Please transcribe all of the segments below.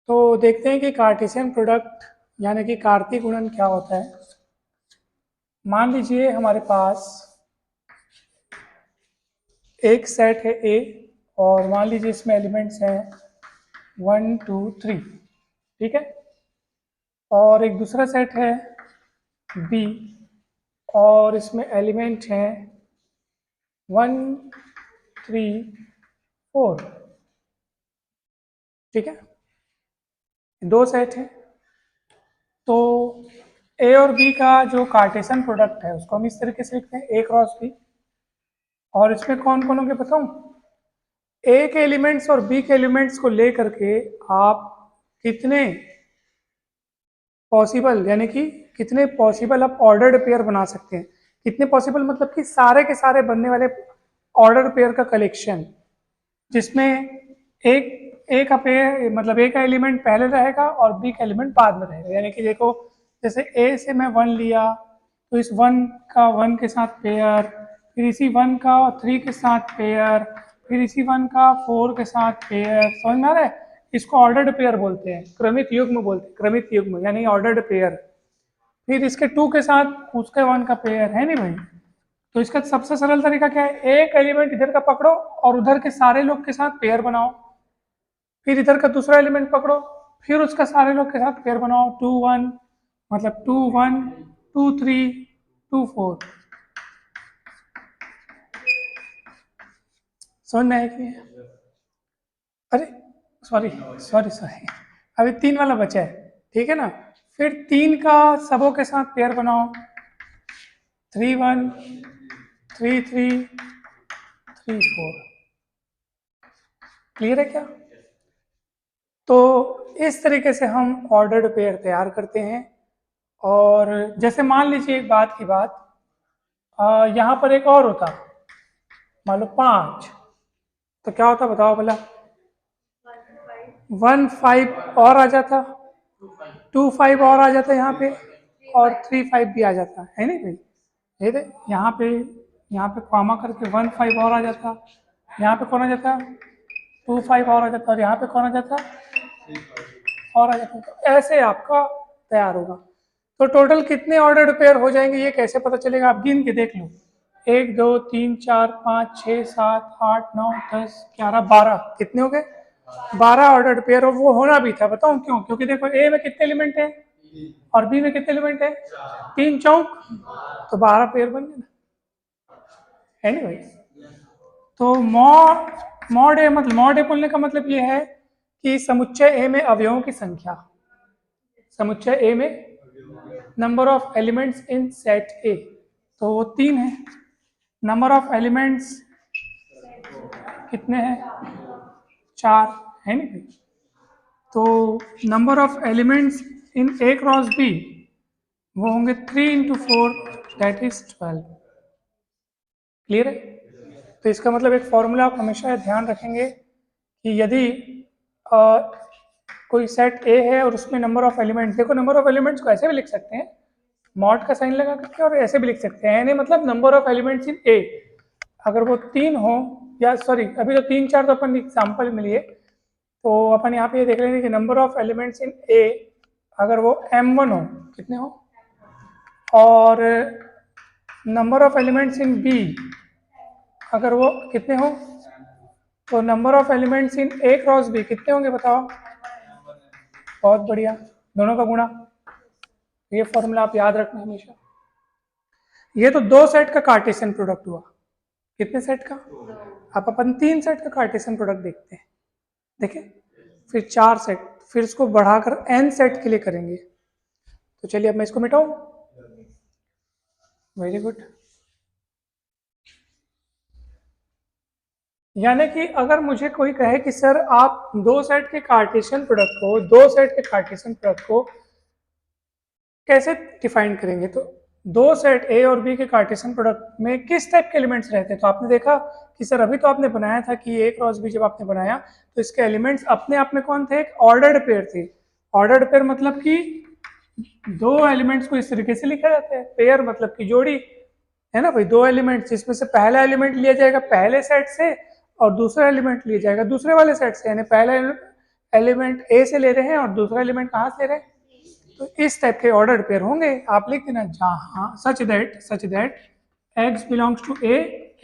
तो देखते हैं कि कार्टेशियन प्रोडक्ट यानी कि कार्तीय गुणन क्या होता है। मान लीजिए हमारे पास एक सेट है ए और मान लीजिए इसमें एलिमेंट्स हैं 1 2 3, ठीक है। और एक दूसरा सेट है बी और इसमें एलिमेंट हैं 1 3 4, ठीक है। दो सेट है तो ए और बी का जो कार्टेशियन प्रोडक्ट है उसको हम इस तरीके से लिखते हैं ए क्रॉस बी। और इसमें कौन कौन होंगे बताऊं? ए के एलिमेंट्स और बी के एलिमेंट्स को लेकर के आप कितने पॉसिबल यानी कि कितने पॉसिबल आप ऑर्डर्ड पेयर बना सकते हैं। कितने पॉसिबल मतलब कि सारे के सारे बनने वाले ऑर्डर पेयर का कलेक्शन, जिसमें एक ए का पेयर मतलब ए का एलिमेंट पहले रहेगा और बी का एलिमेंट बाद में रहेगा। यानी कि देखो, जैसे ए से मैं 1 लिया तो इस 1 का 1 के साथ पेयर, फिर इसी 1 का 3 के साथ पेयर, फिर इसी 1 का 4 के साथ पेयर। समझ में आ रहा है? इसको ऑर्डर्ड पेयर बोलते हैं, क्रमित युग्म बोलते हैं, क्रमित युग्म यानी ऑर्डर्ड पेयर। फिर इसके 2 के साथ उसके 1 का पेयर है नहीं भाई। तो इसका सबसे सरल तरीका क्या है? एक एलिमेंट इधर का पकड़ो और उधर के सारे लोग के साथ पेयर बनाओ, फिर इधर का दूसरा एलिमेंट पकड़ो, फिर उसका सारे लोग के साथ पेयर बनाओ। 2 1 मतलब 2 1 2 3 2 4। समझ में आया कि नहीं? अरे सॉरी सॉरी सॉरी, अभी 3 वाला बचा है, ठीक है ना। फिर 3 का सबों के साथ पेयर बनाओ, 3 1 3 3 3 4। क्लियर है क्या? तो इस तरीके से हम ऑर्डर्ड पेयर तैयार करते हैं। और जैसे मान लीजिए एक बात की बात, यहाँ पर एक और होता, मान लो 5, तो क्या होता बताओ भला? 1 5 और आ जाता, 2 5 और आ जाता यहाँ पे, और 3 5 भी आ जाता है नहीं भाई? ये दे यहाँ पे कॉमा करके 1 5 और आ जाता, यहाँ पे कौन आ जाता? 2 5 और आ जाता, और यहाँ पे कौन आ जाता? और आ जाता। तो ऐसे आपका तैयार होगा। तो टोटल कितने ऑर्डर्ड पेयर हो जाएंगे ये कैसे पता चलेगा? आप गिन के देख लो, 1 2 3 4 5 6 7 8 9 10 11 12। कितने हो गए? 12 ऑर्डर्ड पेयर। और वो होना भी था, बताऊं क्यों? क्योंकि देखो ए में कितने एलिमेंट है और बी में कितने एलिमेंट है? 3 चौक, तो 12 पेयर बन गए ना। एनीवे, तो मॉड ए मतलब मॉड ए बोलने का मतलब ये है कि समुच्चय ए में अवयवों की संख्या, समुच्चय ए में number of elements in set ए, तो वो 3 है। नंबर ऑफ एलिमेंट्स कितने हैं? 4 है नहीं? तो number of elements in A cross B वो होंगे 3 इंटू 4, दैट इज 12। क्लियर है? तो इसका मतलब एक फॉर्मूला आप हमेशा ध्यान रखेंगे कि यदि कोई सेट ए है और उसमें नंबर ऑफ एलिमेंट्स, देखो नंबर ऑफ एलिमेंट्स को ऐसे भी लिख सकते हैं, मॉड का साइन लगा करके, और ऐसे भी लिख सकते हैं, यानी मतलब number of elements in A अगर वो 3 हो, या सॉरी अभी तो 3 4 तो अपन एग्जाम्पल में लिए, तो अपन यहाँ पे ये देख लेंगे कि number of elements in A अगर वो m1 हो, कितने हो? और number of elements in B अगर वो कितने हो? तो number of elements in A cross B कितने होंगे बताओ? बहुत बढ़िया, दोनों का गुणा। ये फॉर्मूला आप याद रखना हमेशा। ये तो 2 सेट का कार्टेशियन प्रोडक्ट हुआ। कितने सेट का? अब अपन 3 सेट का कार्टेशियन प्रोडक्ट देखते हैं। देखें, फिर 4 सेट, फिर इसको बढ़ाकर n सेट के लिए करेंगे। तो चलिए अब मैं इसको मिटाऊं। Very good. यानी कि अगर मुझे कोई कहे कि सर आप 2 सेट के कार्टेशियन प्रोडक्ट को, 2 सेट के कार्टेशियन प्रोडक्ट को कैसे डिफाइन करेंगे, तो 2 सेट ए और बी के कार्टेशियन प्रोडक्ट में किस टाइप के एलिमेंट्स रहते हैं? तो आपने देखा कि सर अभी तो आपने बनाया था कि ए क्रॉस बी, जब आपने बनाया तो इसके एलिमेंट्स अपने आप में कौन थे? एक ऑर्डर्ड पेयर थे। ऑर्डर्ड पेयर मतलब कि 2 एलिमेंट्स को इस तरीके से लिखा जाता है, पेयर मतलब कि जोड़ी, है ना भाई? 2 एलिमेंट्स जिसमें से पहला एलिमेंट लिया जाएगा पहले सेट से और दूसरा एलिमेंट लिया जाएगा दूसरे वाले सेट से, यानी पहला एलिमेंट ए से ले रहे हैं और दूसरा एलिमेंट कहाँ से ले रहे हैं, तो इस टाइप के ऑर्डर पेयर होंगे। आप लिख देना जहाँ such that x belongs to a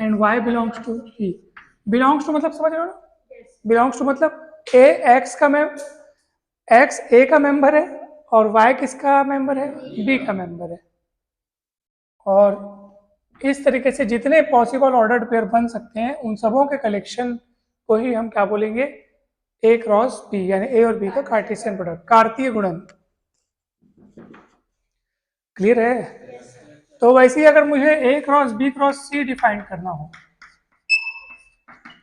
and y belongs to b। Belongs to मतलब समझ रहे हो ना, बिलोंग्स टू मतलब a x का x a का मेंबर है और y किसका मेंबर है, b का मेंबर है। और इस तरीके से जितने पॉसिबल ऑर्डर्ड पेयर बन सकते हैं उन सबों के कलेक्शन को ही हम क्या बोलेंगे, a क्रॉस b, यानी a और b का कार्टेशियन प्रोडक्ट, कार्तीय गुणन। क्लियर है? तो वैसे ही अगर मुझे a cross b cross c define करना हो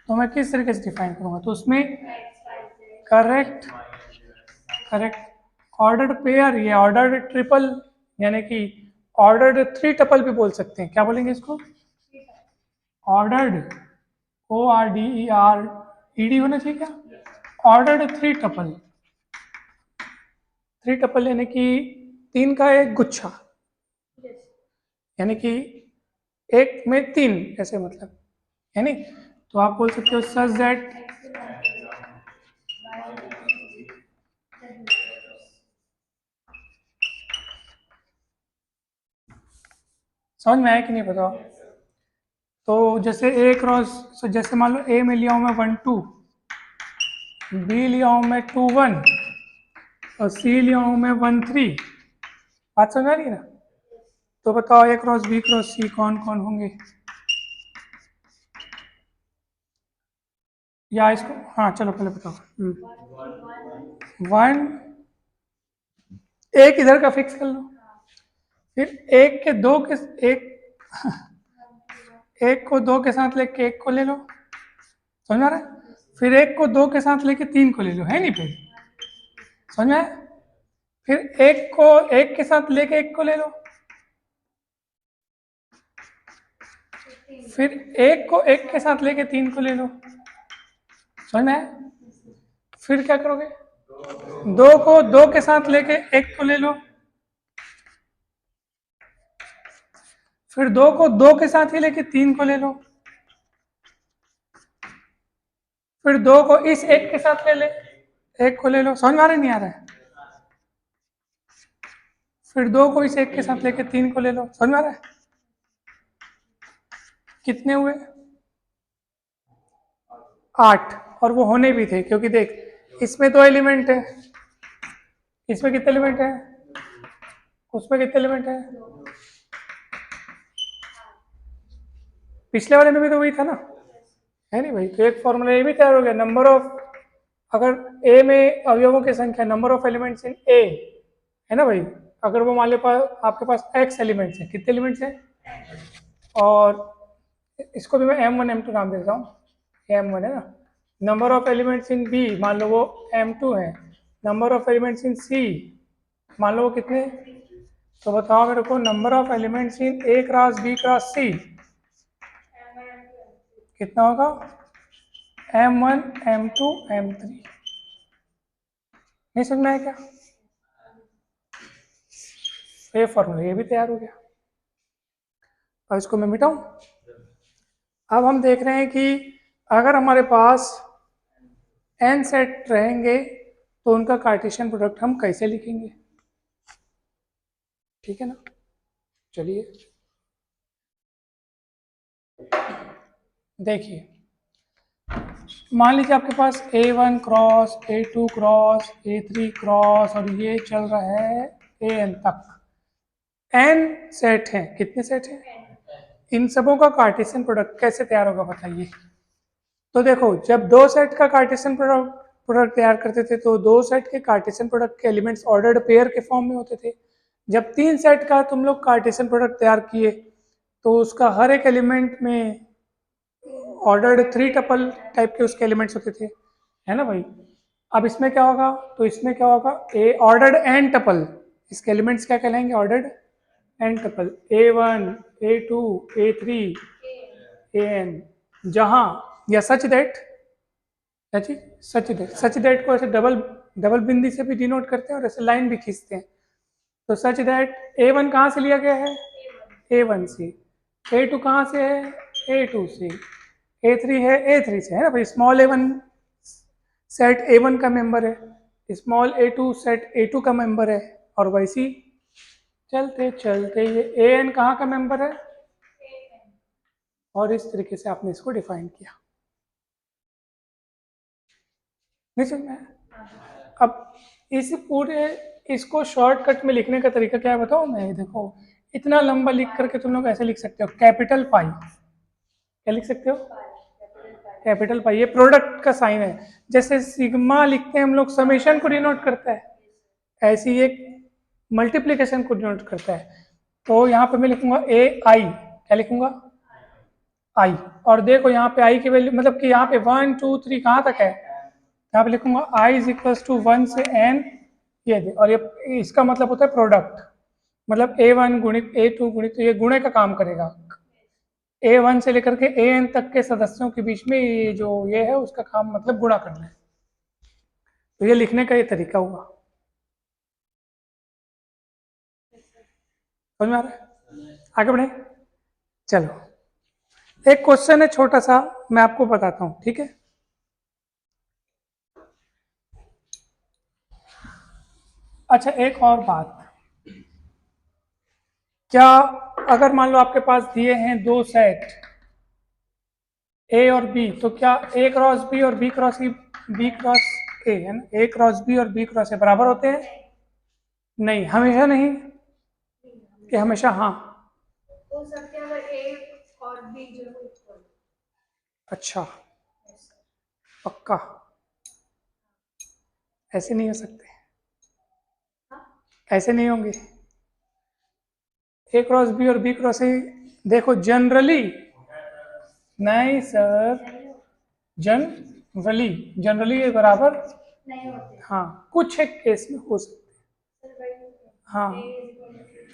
तो मैं किस तरीके से डिफाइन करूंगा, तो उसमें करेक्ट ऑर्डर्ड पेयर या ऑर्डर्ड ट्रिपल, यानी कि ऑर्डर्ड थ्री टपल भी बोल सकते हैं। क्या बोलेंगे इसको, ऑर्डर्ड, ORDER होना चाहिए क्या, ऑर्डर्ड थ्री टपल यानी कि 3 का एक गुच्छा, यानी कि एक में 3 ऐसे मतलब, यानी तो आप बोल सकते हो सच दैट समझ में आया कि नहीं बताओ। तो जैसे ए क्रॉस, जैसे मान लो ए में लिया हूँ मैं 1 2, बी लिया हूँ मैं 2 1 और सी लिया हूँ मैं 1 3। बात समझ आ रही है ना? तो बताओ ए क्रॉस बी क्रॉस सी कौन कौन होंगे, या इसको, हाँ चलो पहले बताओ। 1, एक इधर का फिक्स कर लो, फिर एक के दो के एक को 2 के साथ लेके एक को ले लो, समझ आ रहा है? फिर एक को 2 के साथ लेके 3 को ले लो, है नहीं फिर समझ में आया? फिर एक को एक के साथ लेके एक को ले लो, फिर एक को एक के साथ लेके 3 को ले लो, समझ में आया? फिर क्या करोगे, 2 को 2 के साथ लेके एक को ले लो, फिर 2 को 2 के साथ ही लेके 3 को ले लो, फिर 2 को इस एक के साथ ले ले, एक को ले लो, समझ में आ रहा है नहीं आ रहा है? फिर 2 को इस एक के साथ लेके 3 को ले लो, समझ में आ रहा है? कितने हुए, 8। और वो होने भी थे, क्योंकि देख इसमें 2 एलिमेंट है, इसमें कितने एलिमेंट है, उसमें कितने एलिमेंट है, पिछले वाले में भी तो वही था ना, है नहीं भाई? तो एक फॉर्मूला ये भी तैयार हो गया, नंबर ऑफ, अगर ए में अवयवों की संख्या, नंबर ऑफ एलिमेंट्स इन ए, है ना भाई? अगर वो मान लो आपके पास x एलिमेंट्स हैं, कितने एलिमेंट्स हैं, और इसको भी मैं M1 M2 नाम देता हूँ, M1 है ना। Number of elements in B, मान लो वो M2 है। Number of elements in C, मान लो वो कितने, तो बताओ मेरे को, number of elements in A cross B cross C कितना होगा, M1 M2 M3। नहीं समझ में आया क्या? ये फॉर्मूला ये भी तैयार हो गया। अब इसको मैं मिटाऊं। अब हम देख रहे हैं कि अगर हमारे पास n सेट रहेंगे तो उनका कार्टेशियन प्रोडक्ट हम कैसे लिखेंगे, ठीक है ना? चलिए देखिए, मान लीजिए आपके पास A1 cross A2 cross A3 cross और ये चल रहा है AN तक, n सेट हैं। कितने सेट हैं? इन सबों का कार्टेशियन प्रोडक्ट कैसे तैयार होगा बताइए। तो देखो, जब 2 सेट का कार्टेशियन प्रोडक्ट तैयार करते थे तो 2 सेट के कार्टेशियन प्रोडक्ट के एलिमेंट्स ऑर्डर्ड पेयर के फॉर्म में होते थे। जब 3 सेट का तुम लोग कार्टेशियन प्रोडक्ट तैयार किए तो उसका हर एक एलिमेंट में ऑर्डर्ड 3 टपल टाइप के उसके एलिमेंट्स होते थे, है ना भाई? अब इसमें क्या होगा, तो इसमें क्या होगा, ए ऑर्डर्ड एन टपल, इसके एलिमेंट्स क्या कहलाएंगे, ordered N tuple, A1 A2 A3 AN, जहां या सच दैट, सच दैट को ऐसे डबल बिंदी से भी डिनोट करते हैं और ऐसे लाइन भी खींचते हैं। तो सच दैट A1 कहाँ से लिया गया है, A1 से, A2 कहाँ से है, A2 से, A3 है A3 से, है ना भाई? स्मॉल A1 सेट A1 का मेंबर है, स्मॉल A2 सेट A2 का मेंबर है, और वैसी चलते चलते ये AN कहाँ का मेंबर है, और इस तरीके से आपने इसको डिफाइन किया। नहीं समझ में आया? अब इस पूरे इसको शॉर्टकट में लिखने का तरीका क्या है बताओ मैं, देखो इतना लंबा लिख करके तुम लोग ऐसे लिख सकते हो, कैपिटल पाई, क्या लिख सकते हो, कैपिटल पाई, ये प्रोडक्ट का साइन है। जैसे सिग्मा लिखते हैं हम लोग समेशन को डिनोट करता है, ऐसी एक मल्टीप्लिकेशन को डिनोट करता है। तो यहाँ पे मैं लिखूंगा AI, क्या लिखूंगा, आई, और देखो यहाँ पे आई की वैल्यू मतलब कि यहाँ पे 1 2 3 कहाँ तक है, यहाँ पे लिखूंगा I इज इक्वल टू 1 से n, ये दे, और ये इसका मतलब होता है प्रोडक्ट, मतलब A1 गुणित A2 गुणित, तो ये गुणे का काम करेगा, A1 से लेकर के AN तक के सदस्यों के बीच में ये जो ये है उसका काम मतलब गुणा करना है। तो ये लिखने का ये तरीका हुआ, समझ में आ रहा है? आगे बढ़े, चलो एक क्वेश्चन है छोटा सा, मैं आपको बताता हूँ, ठीक है। अच्छा एक और बात, क्या अगर मान लो आपके पास दिए हैं दो सेट A और B, तो क्या A क्रॉस B और B क्रॉस A है ना, A क्रॉस B और B क्रॉस A बराबर होते हैं? नहीं, हमेशा नहीं, कि हमेशा हाँ, हो सकते हैं अगर A और B जो है इक्वल। अच्छा पक्का, ऐसे नहीं हो सकते, ऐसे नहीं होंगे। A क्रॉस B और B क्रॉस A, देखो जनरली, नहीं सर, जनरली ये बराबर नहीं होते, हाँ, कुछ एक केस में हो सकते हैं, हाँ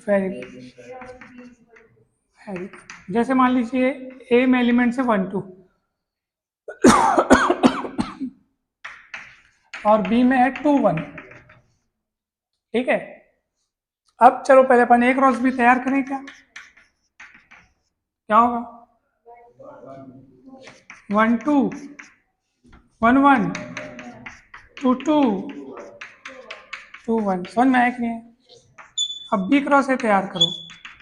वेरी वेरी, जैसे मान लीजिए A में एलिमेंट्स है 1 2 और B में है 2 1, ठीक है। अब चलो पहले अपन A क्रॉस B तैयार करें, क्या होगा, 1 2 1 1 2 2 2 1, समझ में आया कि नहीं है? अब B क्रॉस A तैयार करो,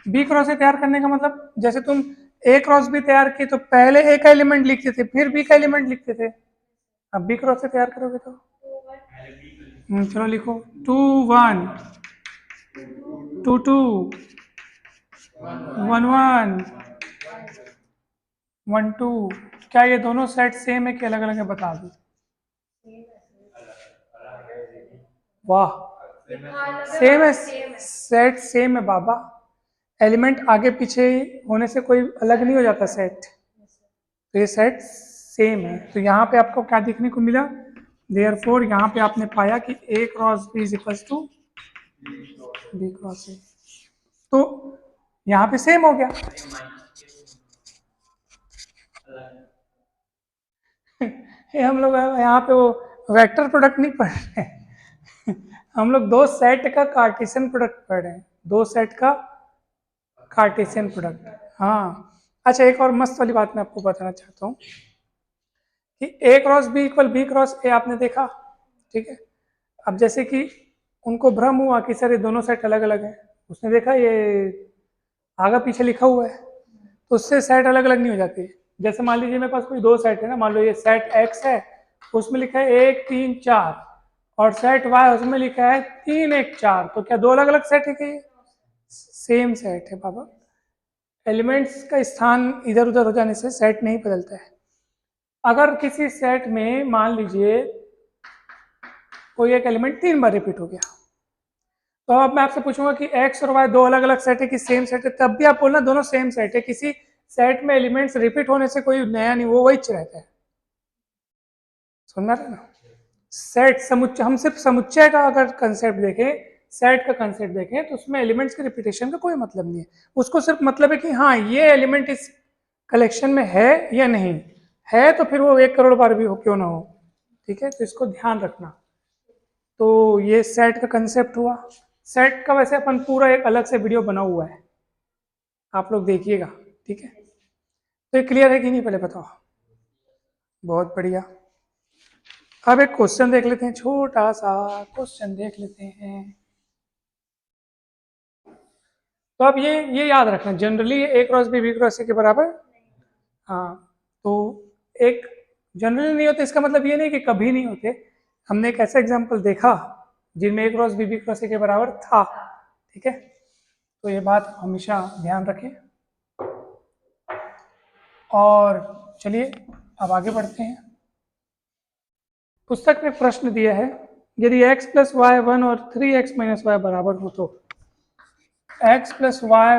B क्रॉस A तैयार करने का मतलब जैसे तुम A क्रॉस B तैयार की तो पहले A का एलिमेंट लिखते थे फिर B का एलिमेंट लिखते थे, अब B क्रॉस A तैयार करोगे तो चलो लिखो 2 1 2 2 1 1 1 2, क्या ये दोनों सेट सेम है कि अलग अलग है बता दो, वाह सेम है, सेट सेम है बाबा, एलिमेंट आगे पीछे होने से कोई अलग नहीं हो जाता सेट, तो ये सेट सेम है। तो यहाँ पे आपको क्या देखने को मिला, देयरफॉर यहाँ पे आपने पाया कि A cross B is equal to B cross A, तो यहाँ पे सेम हो गया। ये हम लोग यहाँ पे वो वेक्टर प्रोडक्ट नहीं पढ़ रहे हैं हम लोग दो सेट का कार्टेशियन प्रोडक्ट पढ़ रहे हैं, दो सेट का कार्टेशियन प्रोडक्ट। हाँ अच्छा, एक और मस्त वाली बात मैं आपको बताना चाहता हूँ कि A cross B equal B cross A आपने देखा, ठीक है। अब जैसे कि उनको भ्रम हुआ कि सर ये दोनों सेट अलग अलग हैं, उसने देखा ये आगे पीछे लिखा हुआ है, तो उससे सेट अलग अलग नहीं हो जाती। जैसे मान लीजिए मेरे पास कोई दो सेट है ना, मान लो ये सेट X है, उसमें लिखा है 1 3 4, और सेट Y उसमें लिखा है 3 1 4, तो क्या दो अलग अलग सेट है कि सेम सेट है बाबा? एलिमेंट्स का स्थान इधर उधर हो जाने से सेट नहीं बदलता है। अगर किसी सेट में मान लीजिए कोई एक एलिमेंट 3 बार रिपीट हो गया, तो अब मैं आपसे पूछूंगा कि एक्स और वाई दो अलग अलग सेट है कि सेम सेट है, तब भी आप बोलना दोनों सेम सेट है। किसी सेट में एलिमेंट्स रिपीट होने से कोई नया नहीं, वो वही रहता है, समझ रहे ना? सेट समुच्चय, हम सिर्फ समुच्चय का अगर कंसेप्ट देखें, सेट का कंसेप्ट देखें, तो उसमें एलिमेंट्स के रिपीटेशन का कोई मतलब नहीं है। उसको सिर्फ मतलब है कि हाँ ये एलिमेंट इस कलेक्शन में है या नहीं है, तो फिर वो 1 करोड़ बार भी हो क्यों ना हो, ठीक है। तो इसको ध्यान रखना। तो ये सेट का कंसेप्ट हुआ। सेट का वैसे अपन पूरा एक अलग से वीडियो बना हुआ है, आप लोग देखिएगा, ठीक है। तो ये क्लियर है कि नहीं पहले बताओ? बहुत बढ़िया। अब एक क्वेश्चन देख लेते हैं, छोटा सा क्वेश्चन देख लेते हैं। तो अब ये याद रखना, जनरली ए क्रॉस बी क्रॉस सी के बराबर। हाँ, तो एक जनरली नहीं होते इसका मतलब ये नहीं कि कभी नहीं होते। हमने एक ऐसा एग्जाम्पल देखा जिनमें ए क्रॉस बी क्रॉस सी के बराबर था। ठीक है, तो ये बात हमेशा ध्यान रखें। और चलिए अब आगे बढ़ते हैं। पुस्तक में प्रश्न दिया है, यदि x प्लस वाई 1 और 3x माइनस वाई बराबर हो तो x प्लस वाई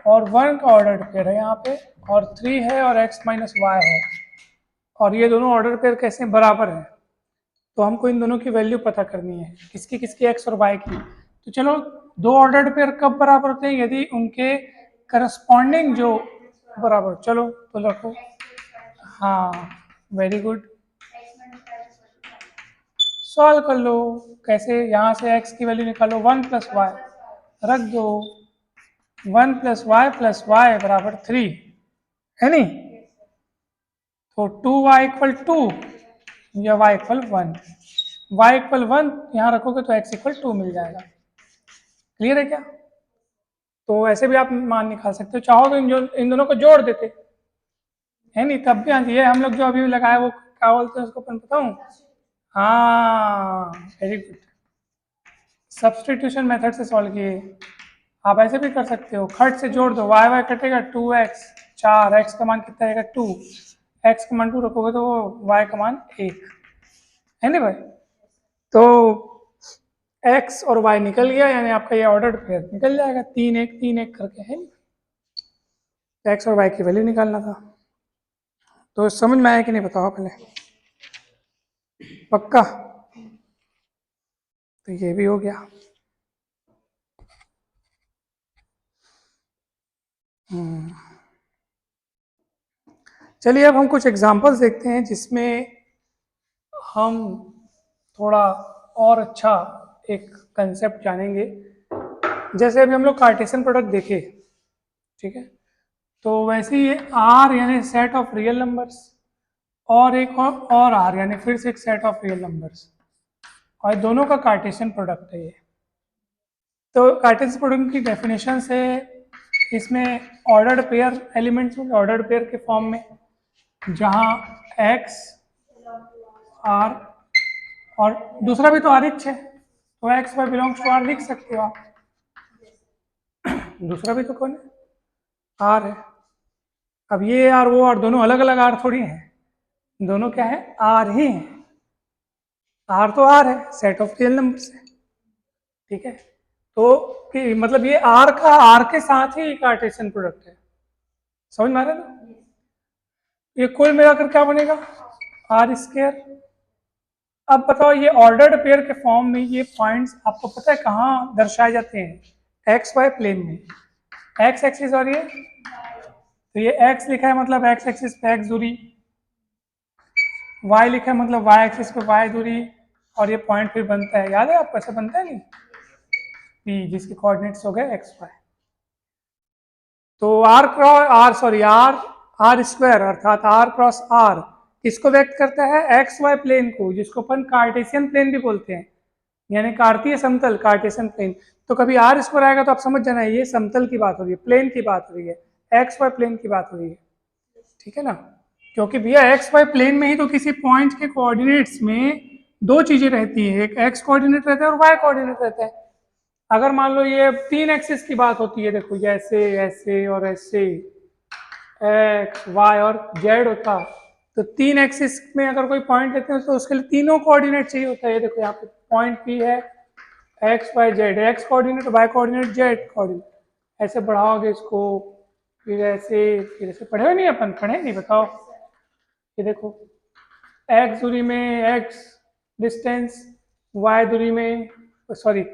और 1 का ऑर्डर पेयर है यहाँ पे, और 3 है और x माइनस वाई है, और ये दोनों ऑर्डर पेयर कैसे बराबर है। तो हमको इन दोनों की वैल्यू पता करनी है, किसकी किसकी x और y की। तो चलो, दो ऑर्डर पेयर कब बराबर होते हैं, यदि उनके करस्पॉन्डिंग जो बराबर। चलो तो रखो, हाँ वेरी गुड, सॉल्व कर लो। कैसे, यहाँ से x की वैल्यू निकालो, 1 प्लस वाई रख दो, 1 प्लस वाई बराबर 3 है नहीं। तो 2y इक्वल 2 या y इक्वल 1, y इक्वल 1 यहाँ रखोगे तो x इक्वल 2 मिल जाएगा। क्लियर है क्या? तो ऐसे भी आप मान निकाल सकते हो, चाहो तो इन दोनों को जोड़ देते है नहीं, तब भी हाँ ये हम लोग जो अभी लगाए वो क्या बोलते हैं उसको, अपन बताऊँ? हाँ वेरी गुड, सब्सटीट्यूशन मेथड से सॉल्व किए। आप ऐसे भी कर सकते हो, खट से जोड़ दो, वाई वाई कटेगा 2x, 4, x का मान कितना रहेगा 2, x का मान 2 रखोगे तो वो y का मान 1 है ना भाई। तो x और y निकल गया, यानी आपका ये ऑर्डर पेयर निकल जाएगा 3 1 3 1 करके, है ना। x और y की वैल्यू निकालना था। तो समझ में आया कि नहीं बताओ पहले, पक्का? तो ये भी हो गया। चलिए अब हम कुछ एग्जांपल्स देखते हैं जिसमें हम थोड़ा और अच्छा एक कंसेप्ट जानेंगे। जैसे अभी हम लोग कार्टेशियन प्रोडक्ट देखे, ठीक है, तो वैसे ही आर यानी सेट ऑफ रियल नंबर्स, और एक और आर यानी फिर से एक सेट ऑफ रियल नंबर्स, और दोनों का कार्टेशियन प्रोडक्ट है ये। तो कार्टेशियन प्रोडक्ट की डेफिनेशन से इसमें ऑर्डर्ड पेयर एलिमेंट्स होंगे, ऑर्डर्ड पेयर के फॉर्म में, जहाँ x r और दूसरा भी तो आर एच है, तो x y belongs to R लिख सकते हो आप। दूसरा भी तो कौन है, आर है। अब ये आर वो आर दोनों अलग अलग आर थोड़ी हैं, दोनों क्या है, आर ही हैं। आर तो आर है, सेट ऑफ रियल नंबर्स है, ठीक है। तो मतलब ये आर का आर के साथ ही कार्टेशियन प्रोडक्ट है, समझ में आ रहा है ना। ये कुल मिलाकर क्या बनेगा, आर स्क्वायर। अब बताओ, ये ऑर्डर्ड पेयर के फॉर्म में ये पॉइंट्स आपको पता है कहाँ दर्शाए जाते हैं, एक्स वाई प्लेन में, एक्स एक्सिस और ये, तो ये x लिखा है मतलब x एक्सिस पे x दूरी, y लिखा है मतलब y एक्सिस पे y दूरी, और ये पॉइंट फिर बनता है, याद है आपको ऐसा बनता है नहीं, P जिसके कोऑर्डिनेट्स हो गए x y। तो आर स्क्वायर अर्थात r क्रॉस r किसको व्यक्त करता है, एक्स वाई प्लेन को, जिसको अपन कार्टेशियन प्लेन भी बोलते हैं, यानी कार्तीय समतल, कार्टेशियन प्लेन। तो कभी आर स्क्वायर आएगा तो आप समझ जाना ये समतल की बात हो रही है, प्लेन की बात हो रही है, एक्स वाई प्लेन की बात हो रही है, ठीक है ना। क्योंकि भैया एक्स वाई प्लेन में ही तो किसी पॉइंट के कोऑर्डिनेट्स में दो चीजें रहती है, एक एक्स कोऑर्डिनेट रहता है और वाई कोऑर्डिनेट रहता है। अगर मान लो ये 3 एक्सिस की बात होती है, देखो ऐसे ऐसे और ऐसे, एक्स वाई और जेड होता, तो 3 एक्सिस में अगर कोई पॉइंट लेते हैं तो उसके लिए तीनों कोऑर्डिनेट चाहिए होता है। ये देखो यहाँ पे पॉइंट पी है, X Y Z, X coordinate Y coordinate Z coordinate, ऐसे बढ़ाओगे इसको, फिर ऐसे पढ़े हुए नहीं, अपन पढ़े नहीं, बताओ। ये देखो एक्स दूरी में एक्स डिस्टेंस, वाई दूरी में, सॉरी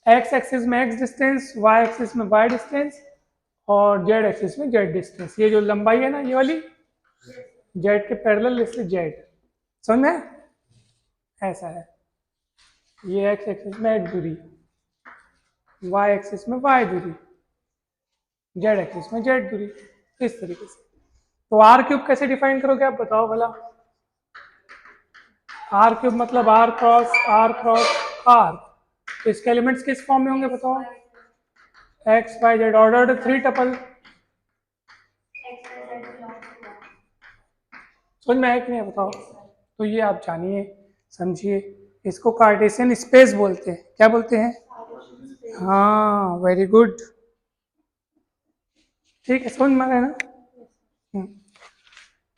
एक्स एक्सिस में एक्स डिस्टेंस, वाई एक्सिस में वाई डिस्टेंस, और जेड एक्सिस में जेड डिस्टेंस। ये जो लंबाई है ना ये वाली, जेड के पैरेलल इसलिए जेड, समझ में ऐसा है। ये एक्स एक्सिस में एक्स दूरी, वाई एक्सिस में वाई दूरी, जेड एक्सिस में जेड दूरी, इस तरीके से। तो आर क्यूब कैसे डिफाइन करोगे आप बताओ भला, आर क्यूब मतलब आर क्रॉस आर। तो इसके एलिमेंट्स किस फॉर्म में होंगे बताओ? X Y Z, ordered 3 tuple. समझ में आया कि नहीं बताओ? तो ये आप जानिए, समझिए, इसको कार्टेशियन स्पेस बोलते हैं। क्या बोलते हैं? हाँ, वेरी गुड। ठीक है, समझ में आ रहा है ना?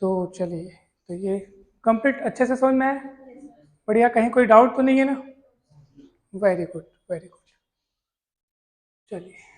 तो चलिए, तो ये कंप्लीट अच्छे से समझ में आया? बढ़िया, कहीं कोई डाउट तो नहीं है ना? Very good, very good. चलिए।